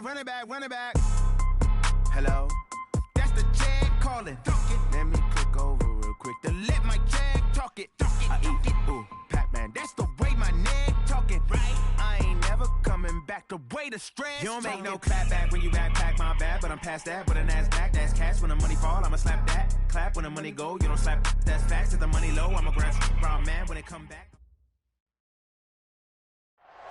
run it back. Hello? That's the Jag calling. Let me click over real quick to let my Jag talk it. I eat, ooh, Pac-Man. That's the way my neck talking. Right? I ain't never coming back the way the stress. You don't make no clap back when you backpack, my bad. But I'm past that with a NASDAQ. That's cash when the money fall. I'ma slap that. Clap when the money go. You don't slap. That's facts. If the money low, I'ma grab brown man when it come back.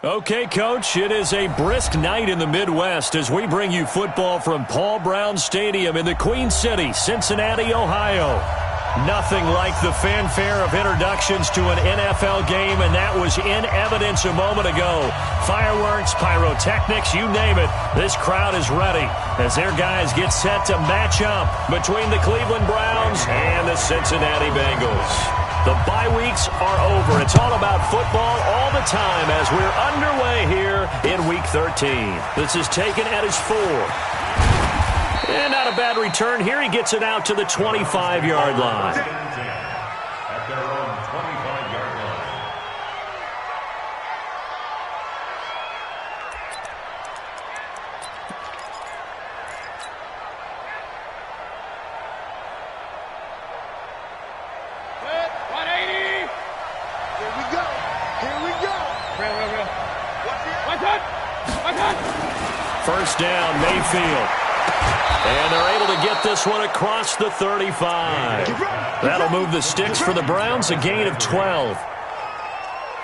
Okay, Coach, it is a brisk night in the Midwest as we bring you football from Paul Brown Stadium in the Queen City, Cincinnati, Ohio. Nothing like the fanfare of introductions to an NFL game, and that was in evidence a moment ago. Fireworks, pyrotechnics, you name it. This crowd is ready as their guys get set to match up between the Cleveland Browns and the Cincinnati Bengals. The bye weeks are over. It's all about football all the time as we're underway here in Week 13. This is taken at his 4. And not a bad return here. He gets it out to the 25-yard line. At their own 25-yard line. First down, Mayfield. And they're able to get this one across the 35. That'll move the sticks for the Browns, a gain of 12.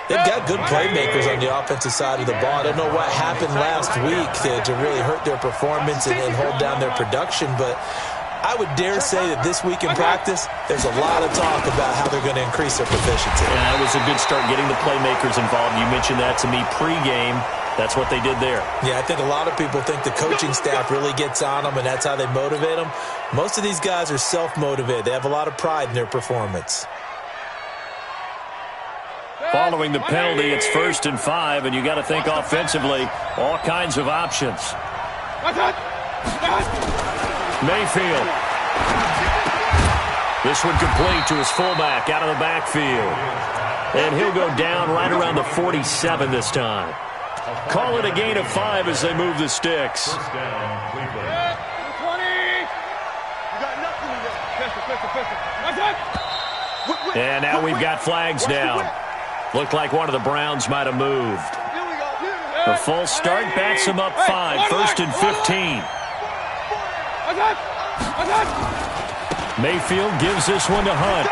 They've got good playmakers on the offensive side of the ball. I don't know what happened last week to really hurt their performance and hold down their production, but I would dare say that this week in practice, there's a lot of talk about how they're going to increase their proficiency. Yeah, that was a good start getting the playmakers involved. You mentioned that to me pregame. That's what they did there. Yeah, I think a lot of people think the coaching staff really gets on them, and that's how they motivate them. Most of these guys are self-motivated. They have a lot of pride in their performance. Following the penalty, it's 1st and 5, and you got to think offensively, all kinds of options. Mayfield. This one complete to his fullback out of the backfield. And he'll go down right around the 47 this time. Call it a gain of 5 as they move the sticks. First down, Cleveland. And now we've got flags down. Looked like one of the Browns might have moved. The full start backs him up 5, 1st and 15. Mayfield gives this one to Hunt.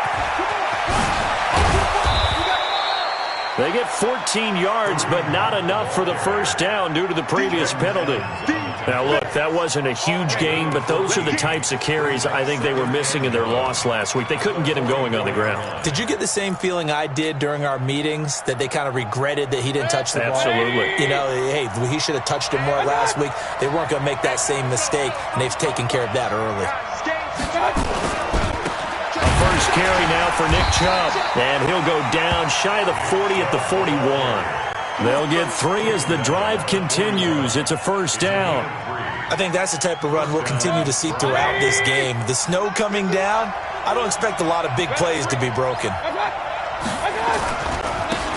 They get 14 yards, but not enough for the first down due to the previous penalty. Now, look, that wasn't a huge gain, but those are the types of carries I think they were missing in their loss last week. They couldn't get him going on the ground. Did you get the same feeling I did during our meetings, that they kind of regretted that he didn't touch the ball? Absolutely. You know, hey, he should have touched it more last week. They weren't going to make that same mistake, and they've taken care of that early. First carry now for Nick Chubb, and he'll go down shy of the 40 at the 41. They'll get 3 as the drive continues. It's a first down. I think that's the type of run we'll continue to see throughout this game. The snow coming down, I don't expect a lot of big plays to be broken.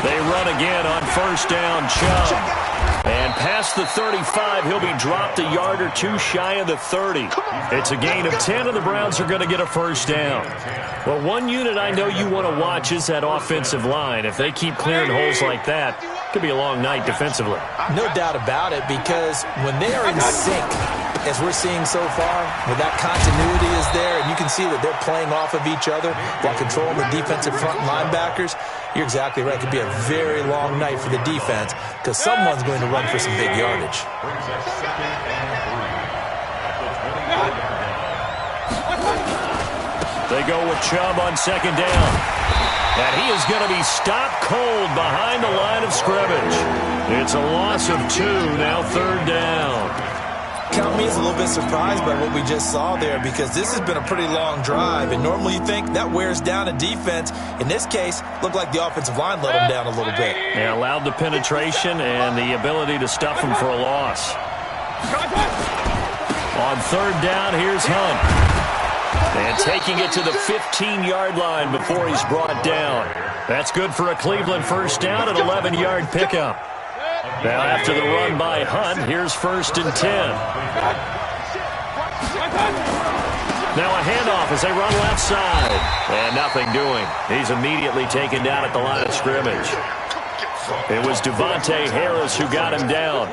They run again on first down, Chubb. And past the 35, he'll be dropped a yard or two shy of the 30. It's a gain of 10, and the Browns are going to get a first down. Well, one unit I know you want to watch is that offensive line. If they keep clearing holes like that, it could be a long night defensively. No doubt about it, because when they are in sync, as we're seeing so far, when that continuity is there, and you can see that they're playing off of each other while controlling the defensive front linebackers, you're exactly right. It could be a very long night for the defense because someone's going to run for some big yardage. They go with Chubb on second down. And he is going to be stopped cold behind the line of scrimmage. It's a loss of 2, now third down. Count me as a little bit surprised by what we just saw there, because this has been a pretty long drive, and normally you think that wears down a defense. In this case, looked like the offensive line let them down a little bit. They allowed the penetration and the ability to stuff them for a loss. On third down, here's Hunt. And taking it to the 15-yard line before he's brought down. That's good for a Cleveland first down, an 11-yard pickup. Now after the run by Hunt, here's 1st and 10. Now a handoff as they run left side. And nothing doing. He's immediately taken down at the line of scrimmage. It was Devontae Harris who got him down.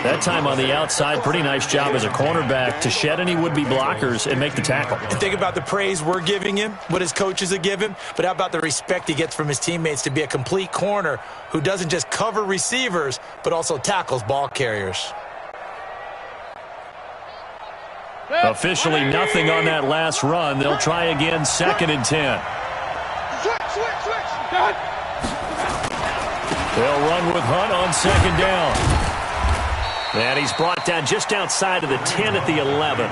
That time on the outside, pretty nice job as a cornerback to shed any would-be blockers and make the tackle. And think about the praise we're giving him, what his coaches have given, but how about the respect he gets from his teammates to be a complete corner who doesn't just cover receivers, but also tackles ball carriers. Officially nothing on that last run. They'll try again, 2nd and 10. They'll run with Hunt on 2nd down. And he's brought down just outside of the 10 at the 11.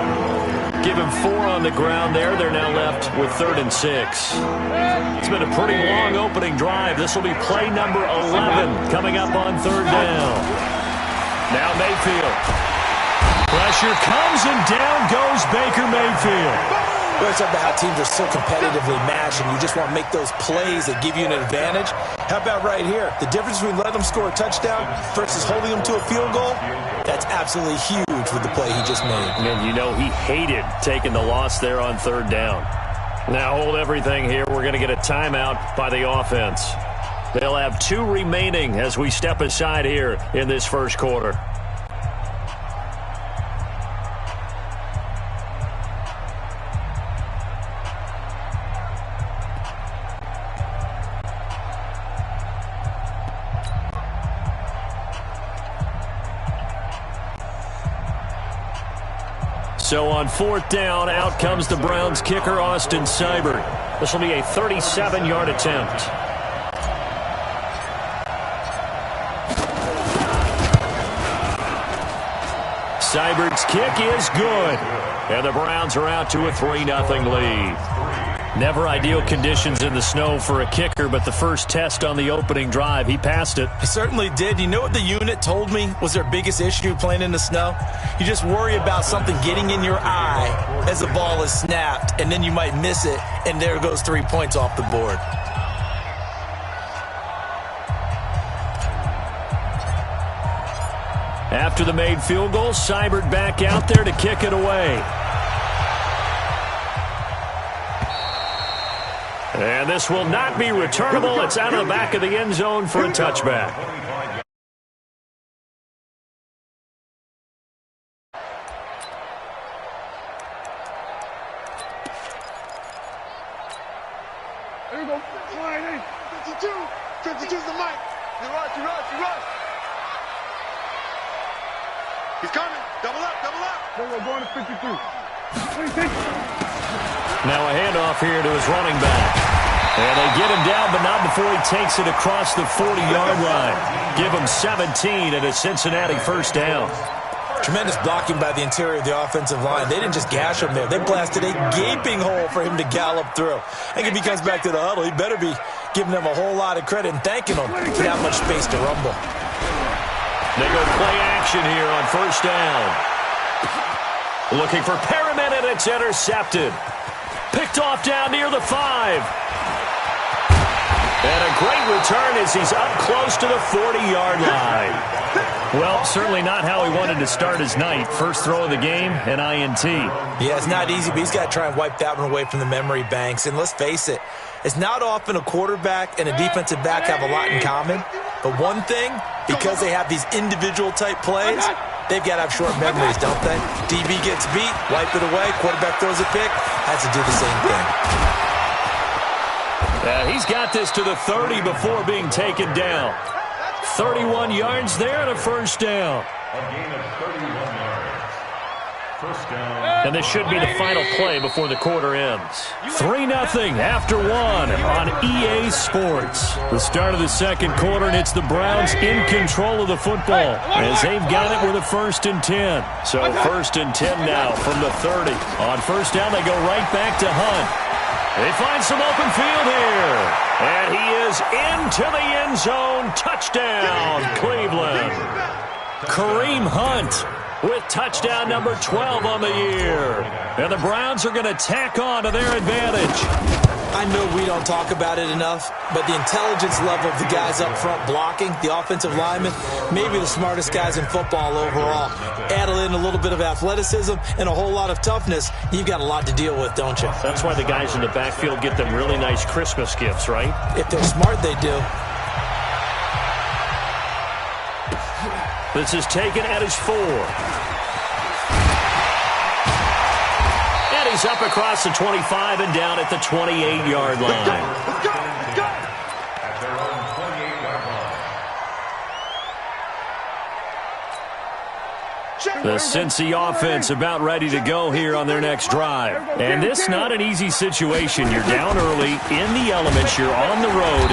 Give him 4 on the ground there. They're now left with 3rd and 6. It's been a pretty long opening drive. This will be play number 11 coming up on 3rd down. Now Mayfield. Pressure comes and down goes Baker Mayfield. Well, it's about how teams are so competitively matched and you just want to make those plays that give you an advantage. How about right here? The difference between letting them score a touchdown versus holding them to a field goal, that's absolutely huge with the play he just made. And you know he hated taking the loss there on 3rd down. Now hold everything here. We're going to get a timeout by the offense. They'll have 2 remaining as we step aside here in this first quarter. So on 4th down, out comes the Browns kicker, Austin Seibert. This will be a 37-yard attempt. Seibert's kick is good. And the Browns are out to a 3-0 lead. Never ideal conditions in the snow for a kicker, but the first test on the opening drive, he passed it. He certainly did. You know what the unit told me was their biggest issue playing in the snow? You just worry about something getting in your eye as the ball is snapped, and then you might miss it, and there goes 3 points off the board. After the made field goal, Seibert back out there to kick it away. And this will not be returnable. It's out of the back of the end zone for a touchback. There we go. 52. 52's the mic. You rush. He's coming. Double up. There we go. Going to 52. Now a handoff here to his running back. And they get him down, but not before he takes it across the 40-yard line. Give him 17 and a Cincinnati first down. Tremendous blocking by the interior of the offensive line. They didn't just gash him there. They blasted a gaping hole for him to gallop through. I think if he comes back to the huddle, he better be giving them a whole lot of credit and thanking them for that much space to rumble. They go play action here on 1st down. Looking for Perriman, and it's intercepted. Picked off down near the 5. And a great return as he's up close to the 40-yard line. Well, certainly not how he wanted to start his night. First throw of the game, an INT. Yeah, it's not easy, but he's got to try and wipe that one away from the memory banks. And let's face it, it's not often a quarterback and a defensive back have a lot in common. But one thing, because they have these individual-type plays, they've got to have short memories, don't they? DB gets beat, wipe it away, quarterback throws a pick, has to do the same thing. He's got this to the 30 before being taken down. 31 yards there and a first down. A gain of 31 yards. First down. And this should be the final play before the quarter ends. 3-0 after 1 on EA Sports. The start of the second quarter, and it's the Browns in control of the football as they've got it with a 1st and 10. So 1st and 10 now from the 30. On 1st down, they go right back to Hunt. They find some open field here. And he is into the end zone. Touchdown, Cleveland. Kareem Hunt with touchdown number 12 on the year. And the Browns are going to tack on to their advantage. I I know we don't talk about it enough, but the intelligence level of the guys up front blocking, the offensive linemen, maybe the smartest guys in football overall. Add in a little bit of athleticism and a whole lot of toughness, you've got a lot to deal with, don't you? That's why the guys in the backfield get them really nice Christmas gifts, right? If they're smart, they do. This is taken at his 4. And he's up across the 25 and down at the 28-yard line. At their own 28-yard line. The Cincy offense about ready to go here on their next drive. And this not an easy situation. You're down early, in the elements, you're on the road.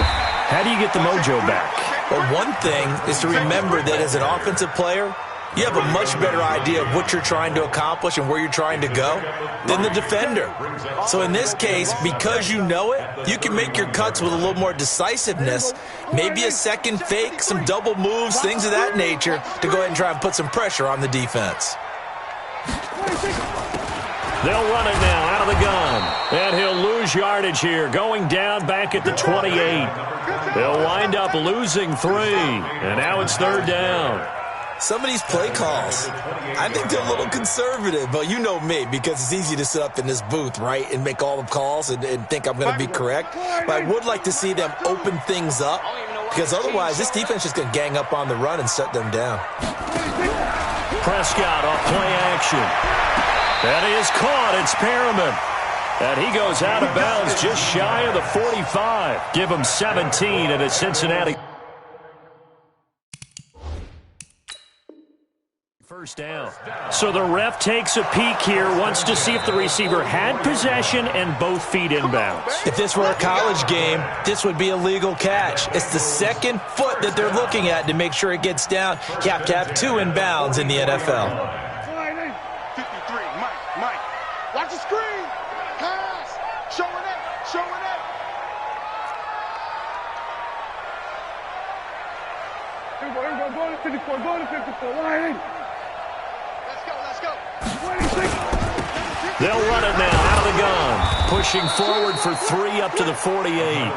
How do you get the mojo back? Well, one thing is to remember that as an offensive player, you have a much better idea of what you're trying to accomplish and where you're trying to go than the defender. So in this case, because you know it, you can make your cuts with a little more decisiveness, maybe a second fake, some double moves, things of that nature, to go ahead and try and put some pressure on the defense. They'll run it now out of the gun. And he'll lose yardage here, going down back at the 28. They'll wind up losing 3. And now it's 3rd down. Some of these play calls, I think they're a little conservative, but you know me, because it's easy to sit up in this booth, right, and make all the calls and think I'm going to be correct. But I would like to see them open things up, because otherwise this defense is going to gang up on the run and shut them down. Prescott off play action. That is caught. It's Perriman. And he goes out of bounds just shy of the 45. Give him 17 at a Cincinnati. First down. So the ref takes a peek here, wants to see if the receiver had possession and both feet inbounds. If this were a college game, this would be a legal catch. It's the second foot that they're looking at to make sure it gets down. You have to have 2 inbounds in the NFL. 53, Mike. Watch the screen. Pass. Showing it. Here we go. Go to 54. Go to 54. Line. Let's go. 26. They'll run it now out of the gun. Pushing forward for 3 up to the 48.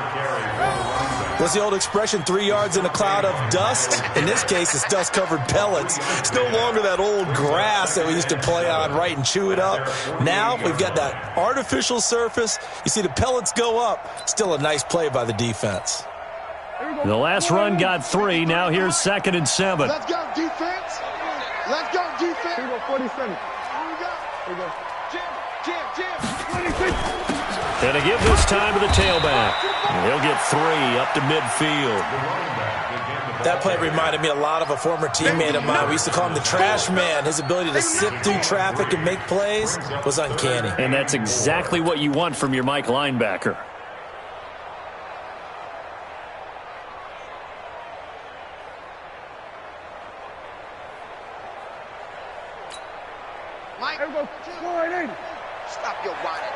What's the old expression, 3 yards in a cloud of dust? In this case, it's dust-covered pellets. It's no longer that old grass that we used to play on, right, and chew it up. Now we've got that artificial surface. You see the pellets go up. Still a nice play by the defense. The last run got 3. Now here's 2nd and 7. Let's go, defense. Here we go, 47. Here we go. Jim. 26. And to give this time to the tailback. And he'll get 3 up to midfield. That play reminded me a lot of a former teammate of mine. We used to call him the trash man. His ability to sift through traffic and make plays was uncanny. And that's exactly what you want from your Mike linebacker. Mike, stop your whining.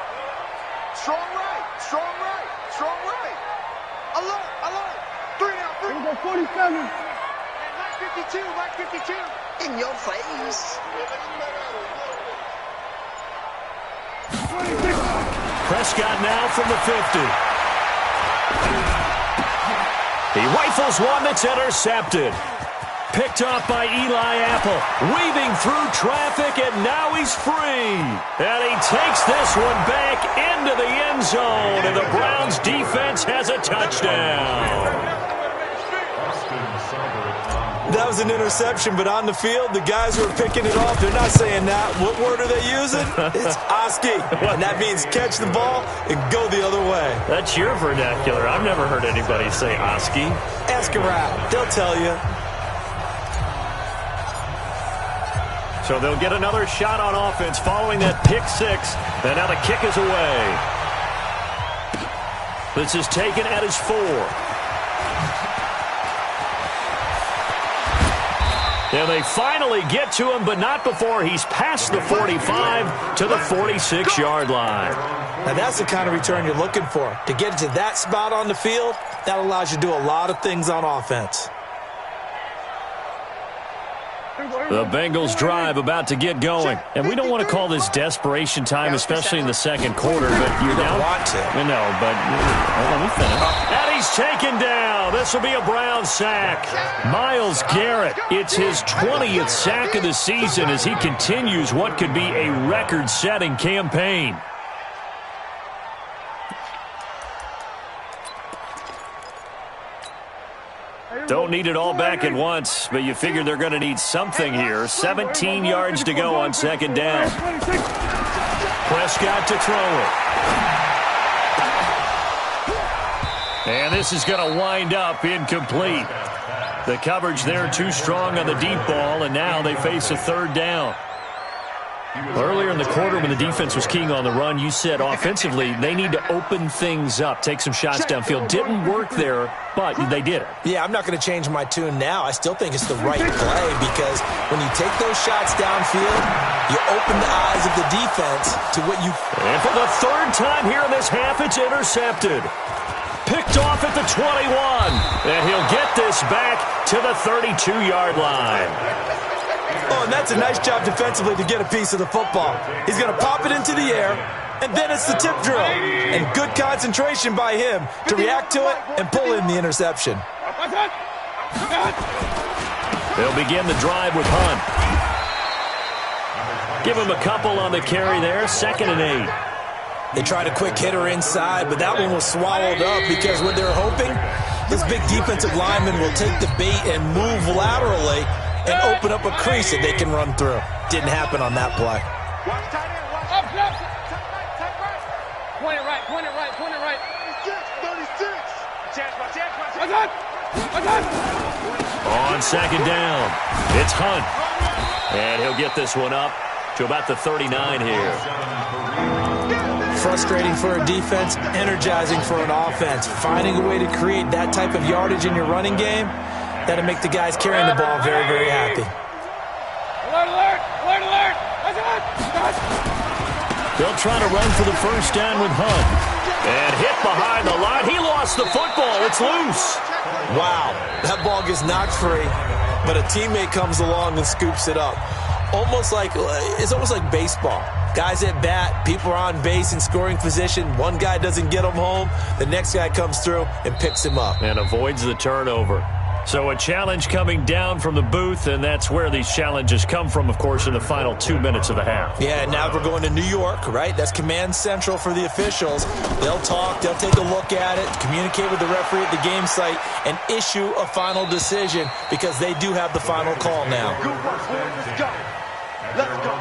Strong right. Alert. 3 now. Here we go, 47. And Mike 52. In your face. Prescott now from the 50. He rifles one that's intercepted. Picked off by Eli Apple, weaving through traffic, and now he's free. And he takes this one back into the end zone, and the Browns defense has a touchdown. That was an interception, but on the field, the guys who are picking it off, they're not saying that. What word are they using? It's Oski, and that means catch the ball and go the other way. That's your vernacular. I've never heard anybody say Oski. Ask around. They'll tell you. So they'll get another shot on offense following that pick 6. And now the kick is away. This is taken at his 4. And they finally get to him, but not before he's past the 45 to the 46-yard line. Now that's the kind of return you're looking for. To get to that spot on the field, that allows you to do a lot of things on offense. The Bengals drive about to get going. And we don't want to call this desperation time, especially in the second quarter, but you're down. Want to. No, but let me finish. And he's taken down. This will be a Brown sack. Myles Garrett, it's his 20th sack of the season as he continues what could be a record-setting campaign. Don't need it all back at once, but you figure they're going to need something here. 17 yards to go on second down. Prescott to throw it. And this is going to wind up incomplete. The coverage there too strong on the deep ball, and now they face a third down. Earlier in the quarter when the defense was keying on the run, you said offensively they need to open things up, take some shots downfield. Didn't work there, but they did it. Yeah, I'm not going to change my tune now. I still think it's the right play because when you take those shots downfield, you open the eyes of the defense to what you... And for the third time here in this half, it's intercepted. Picked off at the 21. And he'll get this back to the 32-yard line. Oh, and that's a nice job defensively to get a piece of the football. He's going to pop it into the air, and then it's the tip drill. And good concentration by him to react to it and pull in the interception. They'll begin the drive with Hunt. Give him a couple on the carry there, 2nd and 8. They tried a quick hitter inside, but that one was swallowed up because what they're hoping, this big defensive lineman will take the bait and move laterally and open up a crease that they can run through. Didn't happen on that play. Point it right. 36. On second down, it's Hunt. And he'll get this one up to about the 39 here. Frustrating for a defense, energizing for an offense. Finding a way to create that type of yardage in your running game, that'll make the guys carrying the ball very, very happy. Alert! They'll try to run for the first down with Hunt. And hit behind the line. He lost the football. It's loose. Wow, that ball gets knocked free, but a teammate comes along and scoops it up. It's almost like baseball. Guys at bat, people are on base in scoring position. One guy doesn't get him home. The next guy comes through and picks him up. And avoids the turnover. So a challenge coming down from the booth, and that's where these challenges come from, of course, in the final 2 minutes of the half. Yeah, now we're going to New York, right? That's command central for the officials. They'll talk, they'll take a look at it, communicate with the referee at the game site, and issue a final decision because they do have the final call now. Good work, boys. Let's go. Let's go.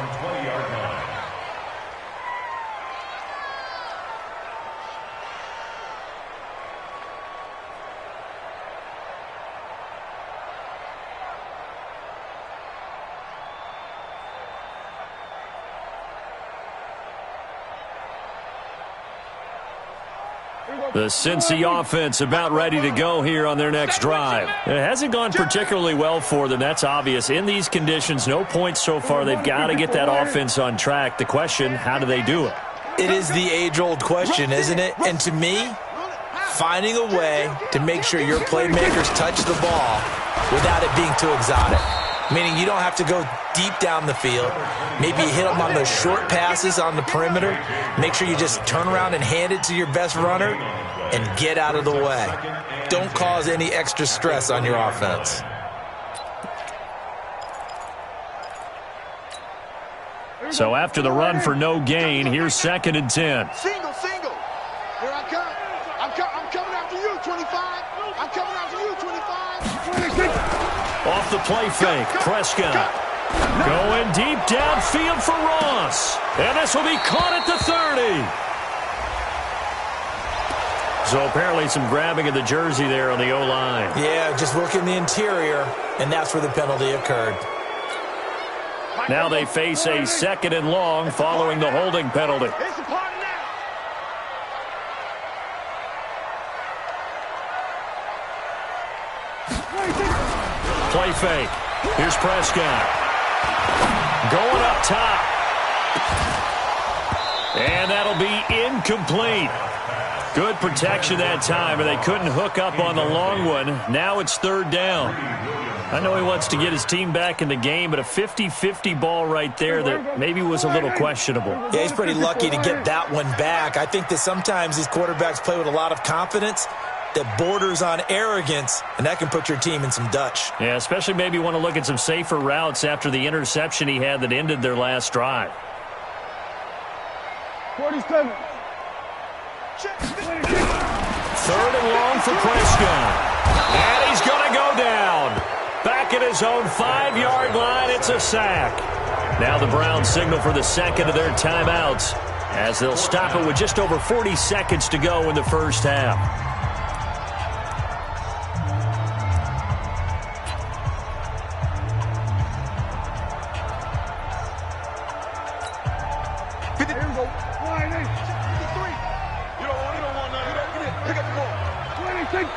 The Cincy offense about ready to go here on their next drive. It hasn't gone particularly well for them. That's obvious. In these conditions, no points so far. They've got to get that offense on track. The question, how do they do it? It is the age-old question, isn't it? And to me, finding a way to make sure your playmakers touch the ball without it being too exotic. Meaning you don't have to go deep down the field. Maybe you hit them on those short passes on the perimeter. Make sure you just turn around and hand it to your best runner and get out of the way. Don't cause any extra stress on your offense. So after the run for no gain, here's 2nd and 10. Single. Here I come. I'm coming after you, 25. I'm coming after you, 25. Off the play fake, Prescott. Going deep downfield for Ross. And this will be caught at the 30. So apparently some grabbing of the jersey there on the O-line. Yeah, just working the interior, and that's where the penalty occurred. Now they face a 2nd and long following the holding penalty. It's a party now. Play fake. Here's Prescott. Going up top. And that'll be incomplete. Good protection that time, and they couldn't hook up on the long one. Now it's third down. I know he wants to get his team back in the game, but a 50-50 ball right there that maybe was a little questionable. Yeah, he's pretty lucky to get that one back. I think that sometimes these quarterbacks play with a lot of confidence that borders on arrogance, and that can put your team in some Dutch. Yeah, especially maybe want to look at some safer routes after the interception he had that ended their last drive. 47. Third and long for Prescott. And he's going to go down. Back at his own 5-yard line, it's a sack. Now the Browns signal for the second of their timeouts as they'll stop it with just over 40 seconds to go in the first half.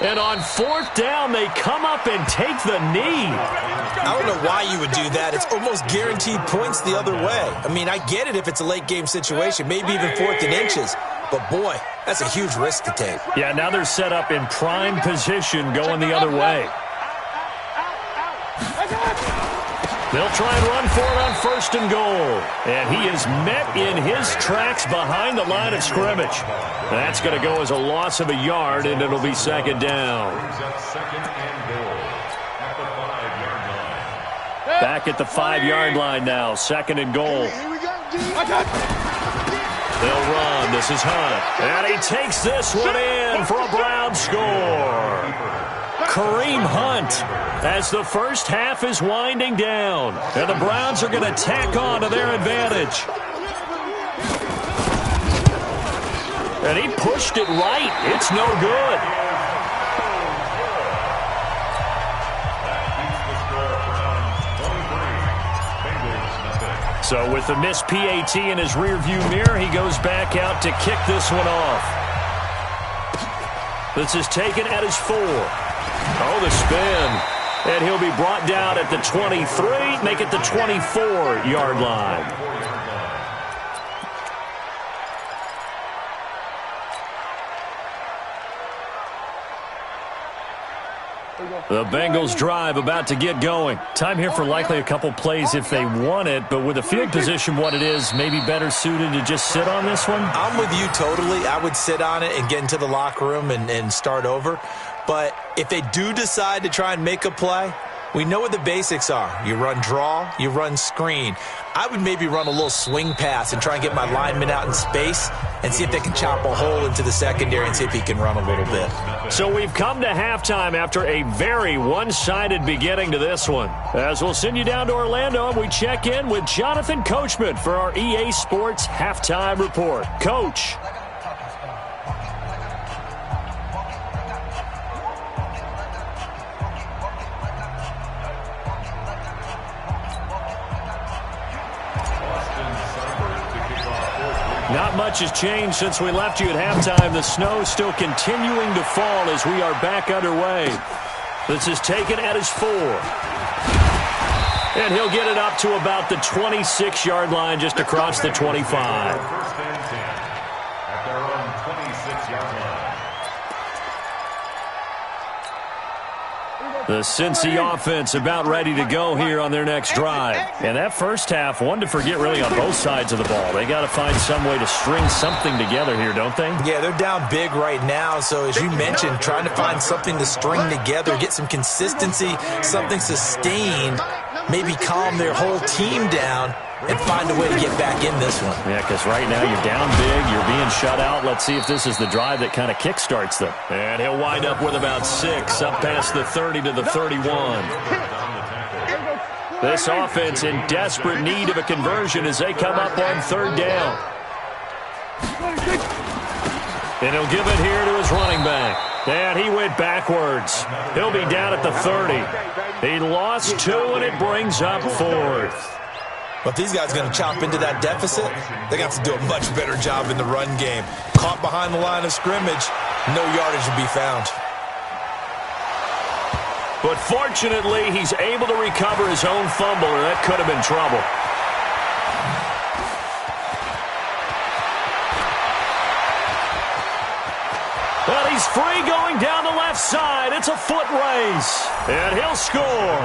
And on fourth down, they come up and take the knee. I don't know why you would do that. It's almost guaranteed points the other way. I mean, I get it if it's a late-game situation, maybe even 4th and inches. But, boy, that's a huge risk to take. Yeah, now they're set up in prime position going the other way. They'll try and run for it on first and goal. And he is met in his tracks behind the line of scrimmage. That's going to go as a loss of a yard, and it'll be second down. Back at the 5-yard line now, second and goal. They'll run. This is Hunt. And he takes this one in for a Brown score. Kareem Hunt as the first half is winding down. And the Browns are going to tack on to their advantage. And he pushed it right. It's no good. So with the missed PAT in his rearview mirror, he goes back out to kick this one off. This is taken at his 4. Oh, the spin. And he'll be brought down at the 23, make it the 24-yard line. The Bengals drive about to get going. Time here for likely a couple plays if they want it, but with the field position what it is, maybe better suited to just sit on this one? I'm with you totally. I would sit on it and get into the locker room and start over. But if they do decide to try and make a play, we know what the basics are. You run draw, you run screen. I would maybe run a little swing pass and try and get my lineman out in space and see if they can chop a hole into the secondary and see if he can run a little bit. So we've come to halftime after a very one-sided beginning to this one. As we'll send you down to Orlando and we check in with Jonathan Coachman for our EA Sports Halftime Report. Coach. Not much has changed since we left you at halftime. The snow still continuing to fall as we are back underway. This is taken at his 4. And he'll get it up to about the 26-yard line just across the 25. First and 10 at their own 26-yard line. The Cincy offense about ready to go here on their next drive. And that first half, one to forget really on both sides of the ball. They got to find some way to string something together here, don't they? Yeah, they're down big right now. So as you mentioned, trying to find something to string together, get some consistency, something sustained, maybe calm their whole team down and find a way to get back in this one. Yeah, because right now you're down big, you're being shut out. Let's see if this is the drive that kind of kickstarts them. And he'll wind up with about 6, up past the 30 to the 31. This offense in desperate need of a conversion as they come up on third down. And he'll give it here to his running back. And he went backwards. He'll be down at the 30. He lost 2, and it brings up 4th. But if these guys are going to chop into that deficit, they're going to have to do a much better job in the run game. Caught behind the line of scrimmage, no yardage to be found. But fortunately, he's able to recover his own fumble, or that could have been trouble. Well, he's free going down the left side. It's a foot race. And he'll score.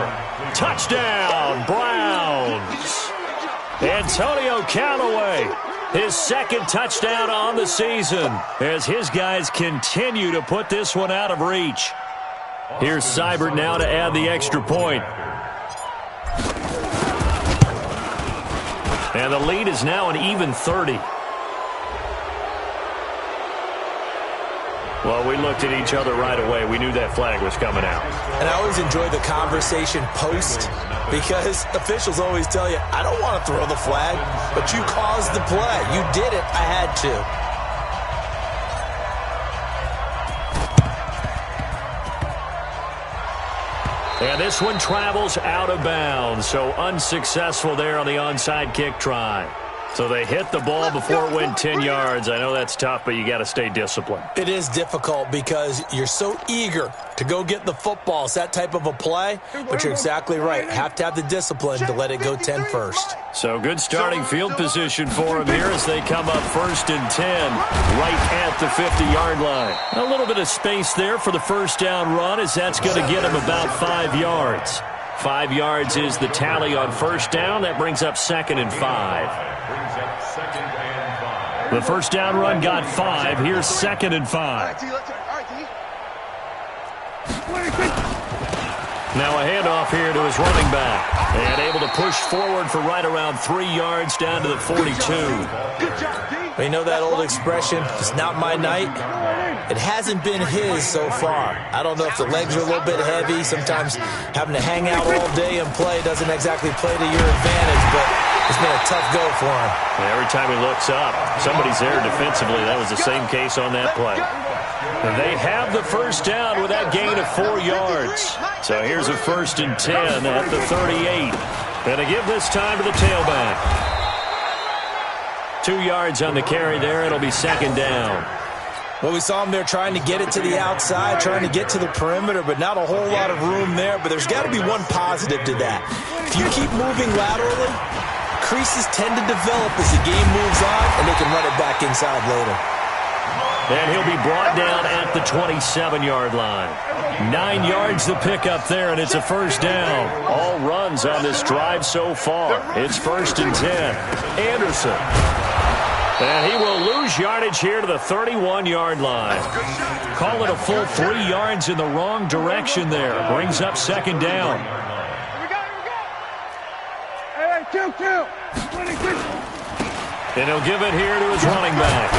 Touchdown, Browns. Antonio Callaway, his second touchdown on the season as his guys continue to put this one out of reach. Here's Seibert now to add the extra point. And the lead is now an even 30. Well, we looked at each other right away. We knew that flag was coming out. And I always enjoy the conversation post because officials always tell you, I don't want to throw the flag, but you caused the play. You did it. I had to. And this one travels out of bounds, so unsuccessful there on the onside kick try. So they hit the ball before it went 10 yards. I know that's tough, but you got to stay disciplined. It is difficult because you're so eager to go get the football. It's that type of a play, but you're exactly right. Have to have the discipline to let it go 10 first. So good starting field position for them here as they come up 1st and 10 right at the 50-yard line. A little bit of space there for the first down run as that's going to get them about 5 yards. 5 yards is the tally on first down. That brings up 2nd and 5. The first down run got 5. Here's 2nd and 5. Now a handoff here to his running back. And able to push forward for right around 3 yards down to the 42. Well, you know that old expression, it's not my night? It hasn't been his so far. I don't know if the legs are a little bit heavy. Sometimes having to hang out all day and play doesn't exactly play to your advantage, but it's been a tough go for him. And every time he looks up, somebody's there defensively. That was the same case on that play. And they have the first down with that gain of 4 yards. So here's a 1st and 10 at the 38. And to give this time to the tailback. 2 yards on the carry there. It'll be 2nd down. Well, we saw him there trying to get it to the outside, trying to get to the perimeter, but not a whole lot of room there. But there's got to be one positive to that. If you keep moving laterally, creases tend to develop as the game moves on, and they can run it back inside later. And he'll be brought down at the 27-yard line. 9 yards the pickup there, and it's a first down. All runs on this drive so far. It's 1st and 10. Anderson. And he will lose yardage here to the 31-yard line. Call it a full 3 yards in the wrong direction there. Brings up 2nd down. And he'll give it here to his running back.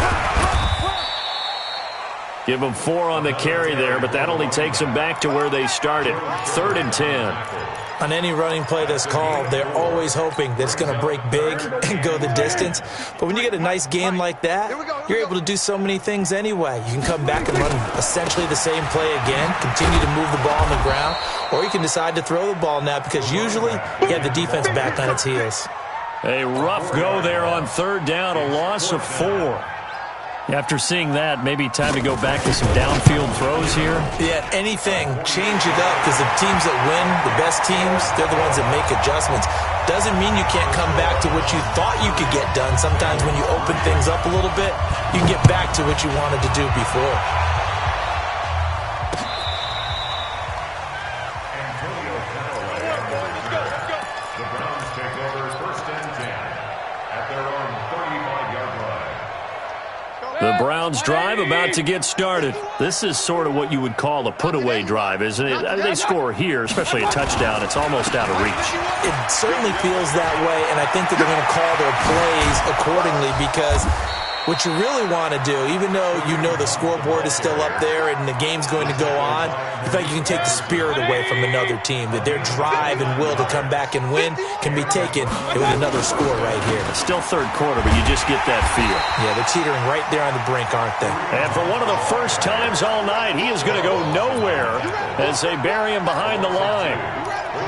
Give him 4 on the carry there, but that only takes them back to where they started. 3rd and 10. On any running play that's called, they're always hoping that it's going to break big and go the distance. But when you get a nice game like that, you're able to do so many things anyway. You can come back and run essentially the same play again, continue to move the ball on the ground, or you can decide to throw the ball now because usually you have the defense back on its heels. A rough go there on 3rd down, a loss of 4. After seeing that, maybe time to go back to some downfield throws here. Yeah, anything. Change it up because the teams that win, the best teams, they're the ones that make adjustments. Doesn't mean you can't come back to what you thought you could get done. Sometimes when you open things up a little bit, you can get back to what you wanted to do before. The Browns take over 1st and 10 at their own 35-yard line. The Browns drive about to get started. This is sort of what you would call a put-away drive, isn't it? I mean, they score here, especially a touchdown. It's almost out of reach. It certainly feels that way, and I think that they're going to call their plays accordingly because what you really want to do, even though you know the scoreboard is still up there and the game's going to go on, in fact, you can take the spirit away from another team, that their drive and will to come back and win can be taken with another score right here. It's still 3rd quarter, but you just get that feel. Yeah, they're teetering right there on the brink, aren't they? And for one of the first times all night, he is going to go nowhere as they bury him behind the line.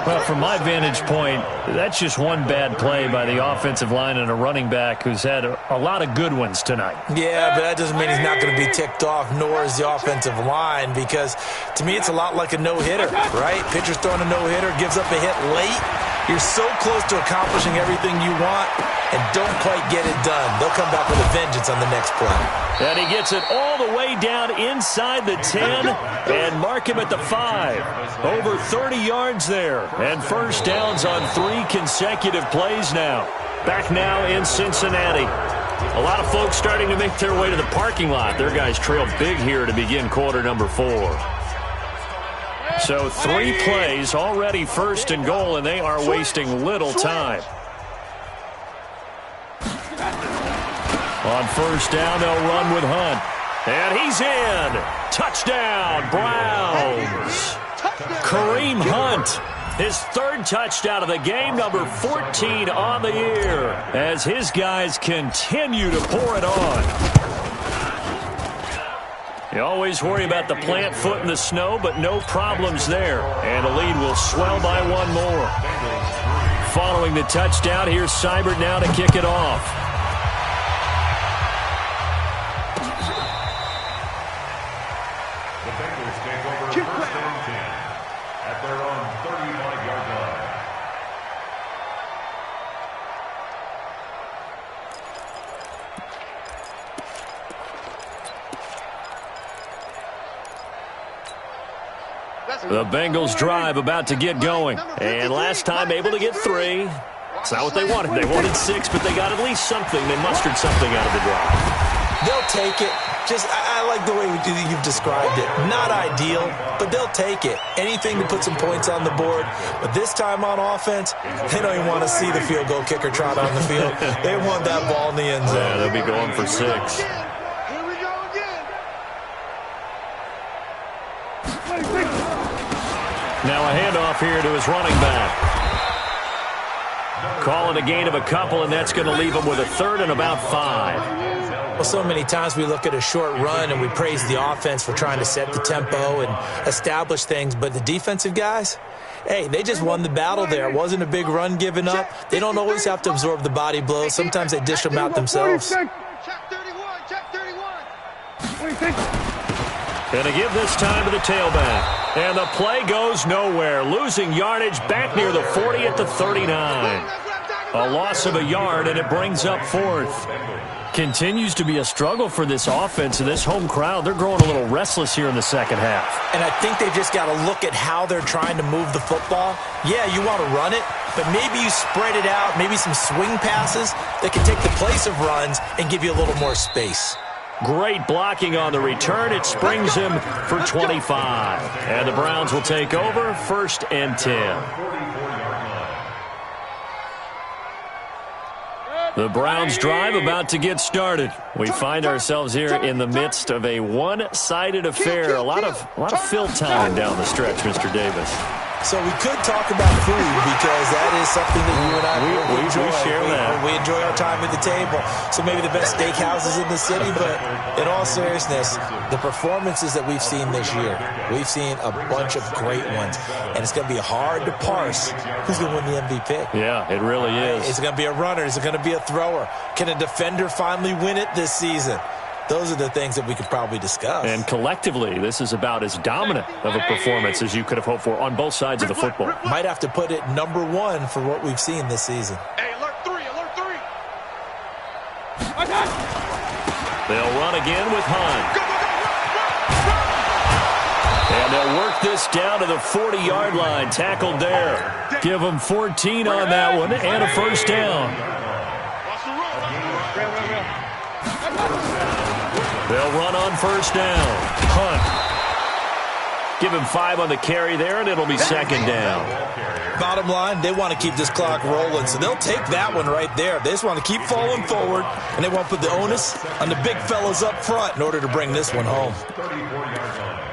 Well, from my vantage point, that's just one bad play by the offensive line and a running back who's had a lot of good ones tonight. Yeah, but that doesn't mean he's not going to be ticked off, nor is the offensive line, because to me it's a lot like a no-hitter, right? Pitcher's throwing a no-hitter, gives up a hit late. You're so close to accomplishing everything you want and don't quite get it done. They'll come back with a vengeance on the next play. And he gets it all the way down inside the 10 and mark him at the 5. Over 30 yards there. And first downs on 3 consecutive plays now. Back now in Cincinnati. A lot of folks starting to make their way to the parking lot. Their guys trail big here to begin quarter number 4. So 3 plays, already first and goal, and they are wasting little time. On first down, they'll run with Hunt. And he's in. Touchdown, Browns. Kareem Hunt. His 3rd touchdown of the game, number 14 on the year, as his guys continue to pour it on. You always worry about the plant foot in the snow, but no problems there. And the lead will swell by 1 more. Following the touchdown, here's Seibert now to kick it off. The Bengals take over first and 10 at their own 35-yard line. The Bengals drive about to get going. And last time able to get 3. It's not what they wanted. They wanted 6, but they got at least something. They mustered something out of the drive. They'll take it. I like the way you've described it. Not ideal, but they'll take it. Anything to put some points on the board. But this time on offense, they don't even want to see the field goal kicker trot on the field. They want that ball in the end zone. Yeah, they'll be going for 6. Here we go again. Now a handoff here to his running back. Calling a gain of a couple, and that's going to leave him with a 3rd and about 5. Well, so many times we look at a short run and we praise the offense for trying to set the tempo and establish things, but the defensive guys, hey, they just won the battle there. It wasn't a big run given up. They don't always have to absorb the body blows. Sometimes they dish them out themselves. Check 31, check 31. Going to give this time to the tailback. And the play goes nowhere. Losing yardage back near the 40 at the 39. A loss of a yard, and it brings up 4th. Continues to be a struggle for this offense and this home crowd. They're growing a little restless here in the second half. And I think they've just got to look at how they're trying to move the football. Yeah, you want to run it, but maybe you spread it out, maybe some swing passes that can take the place of runs and give you a little more space. Great blocking on the return. It springs him for 25. And the Browns will take over, 1st and 10. The Browns drive about to get started. We find ourselves here in the midst of a one-sided affair. A lot of fill time down the stretch, Mr. Davis. So we could talk about food because that is something that you and I we enjoy. Share that. We enjoy our time at the table. So maybe the best steakhouses in the city, but in all seriousness, the performances that we've seen this year, we've seen a bunch of great ones. And it's going to be hard to parse who's going to win the MVP. Yeah, it really is. Is it going to be a runner? Is it going to be a thrower? Can a defender finally win it this season? Those are the things that we could probably discuss. And collectively, this is about as dominant of a performance as you could have hoped for on both sides of the football. Might have to put it number 1 for what we've seen this season. Hey, alert 3, alert 3. They'll run again with Hunt. And they'll work this down to the 40-yard line. Tackled there. Give them 14 on that one and a first down. They'll run on first down. Hunt. Give him 5 on the carry there, and it'll be 2nd down. Bottom line, they want to keep this clock rolling, so they'll take that one right there. They just want to keep falling forward, and they want to put the onus on the big fellas up front in order to bring this one home. 34-yard line.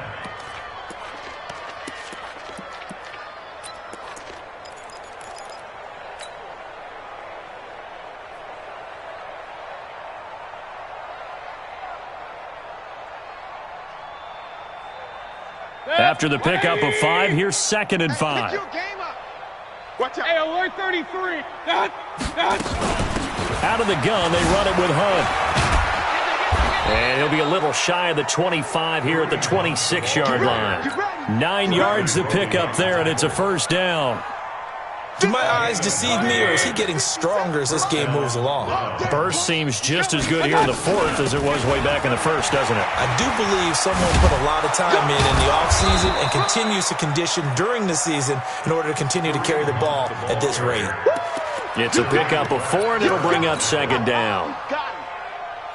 After the pickup of 5, here's 2nd and 5. Watch out. Hey, alert 33. Out of the gun, they run it with Hunt. And he'll be a little shy of the 25 here at the 26-yard line. 9 yards to pick up there, and it's a first down. Do my eyes deceive me, or is he getting stronger as this game moves along? Burst seems just as good here in the fourth as it was way back in the first, doesn't it? I do believe someone put a lot of time in the offseason and continues to condition during the season in order to continue to carry the ball at this rate. It's a pickup of 4, and it'll bring up second down.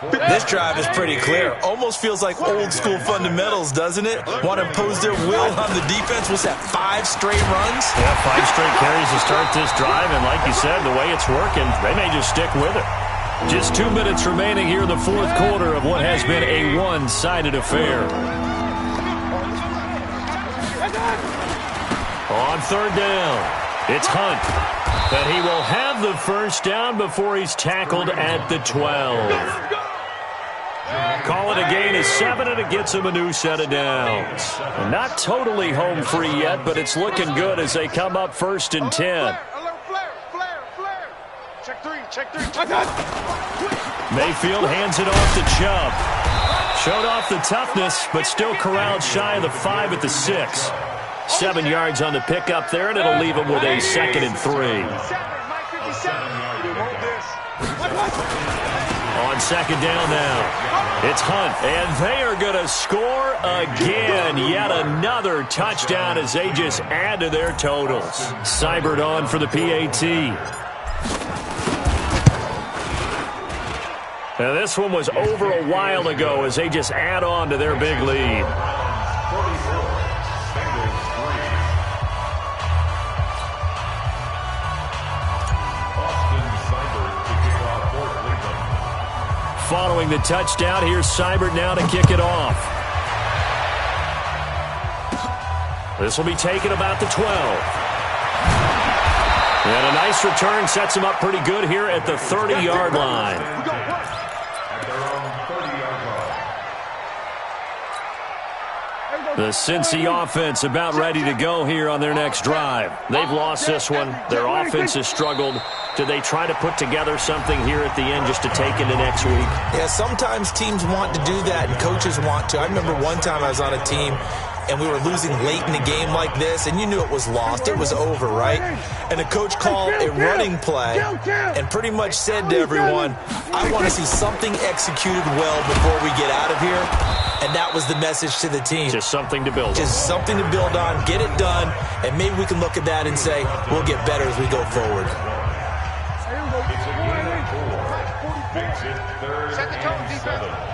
This drive is pretty clear. Almost feels like old-school fundamentals, doesn't it? Want to impose their will on the defense. What's that, 5 straight runs? Yeah, 5 straight carries to start this drive, and like you said, the way it's working, they may just stick with it. Just 2 minutes remaining here in the fourth quarter of what has been a one-sided affair. On third down, it's Hunt. But he will have the first down before he's tackled at the 12. Call it a gain of 7, and it gets him a new set of downs. Not totally home free yet, but it's looking good as they come up first and 10. Flare. Check three. Mayfield hands it off to Chubb. Showed off the toughness, but still corralled shy of the 5 at the 6. 7 yards on the pickup there, and it'll leave him with a 2nd and 3. On second down now, it's Hunt, and they are going to score again. Yet another touchdown as they just add to their totals. Seibert on for the PAT. Now this one was over a while ago as they just add on to their big lead. Following the touchdown, here's Seibert now to kick it off. This will be taken about the 12. And a nice return sets him up pretty good here at the 30-yard line. The Cincy offense about ready to go here on their next drive. They've lost this one. Their offense has struggled. Do they try to put together something here at the end just to take into next week? Yeah, sometimes teams want to do that and coaches want to. I remember one time I was on a team and we were losing late in the game like this, and you knew it was lost. It was over, right? And the coach called a running play and pretty much said to everyone, I want to see something executed well before we get out of here. And that was the message to the team. Just something to build on. Just something to build on, get it done, and maybe we can look at that and say, we'll get better as we go forward.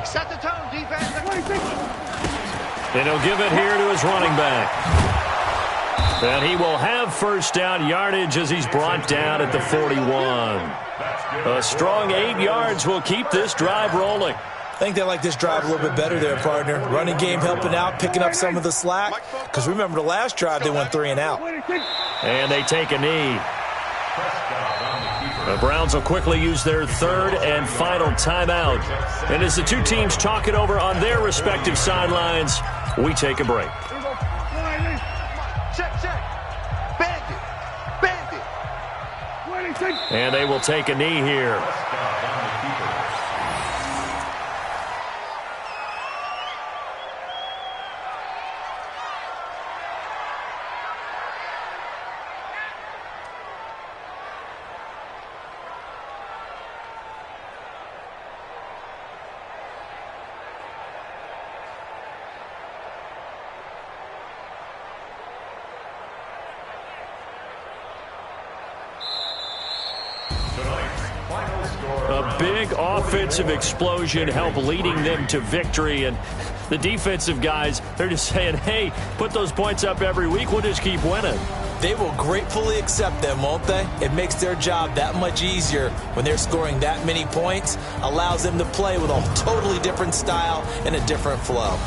Set the tone, defense. And he'll give it here to his running back. And he will have first down yardage as he's brought down at the 41. A strong 8 yards will keep this drive rolling. I think they like this drive a little bit better there, partner. Running game helping out, picking up some of the slack. Because remember, the last drive they went 3 and out. And they take a knee. The Browns will quickly use their third and final timeout. And as the two teams talk it over on their respective sidelines, we take a break. Check. Bandit. And they will take a knee here. A big offensive explosion helped leading them to victory, and the defensive guys, they're just saying, hey, put those points up every week, we'll just keep winning. They will gratefully accept them, won't they? It makes their job that much easier when they're scoring that many points, allows them to play with a totally different style and a different flow.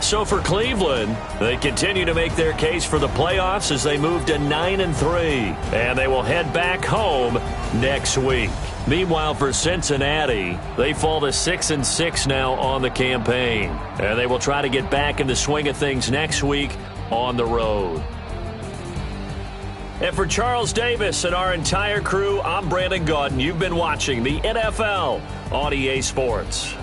So for Cleveland, they continue to make their case for the playoffs as they move to 9-3, and they will head back home next week. Meanwhile, for Cincinnati, they fall to 6-6 now on the campaign, and they will try to get back in the swing of things next week on the road. And for Charles Davis and our entire crew, I'm Brandon Gaudin. You've been watching the NFL on EA Sports.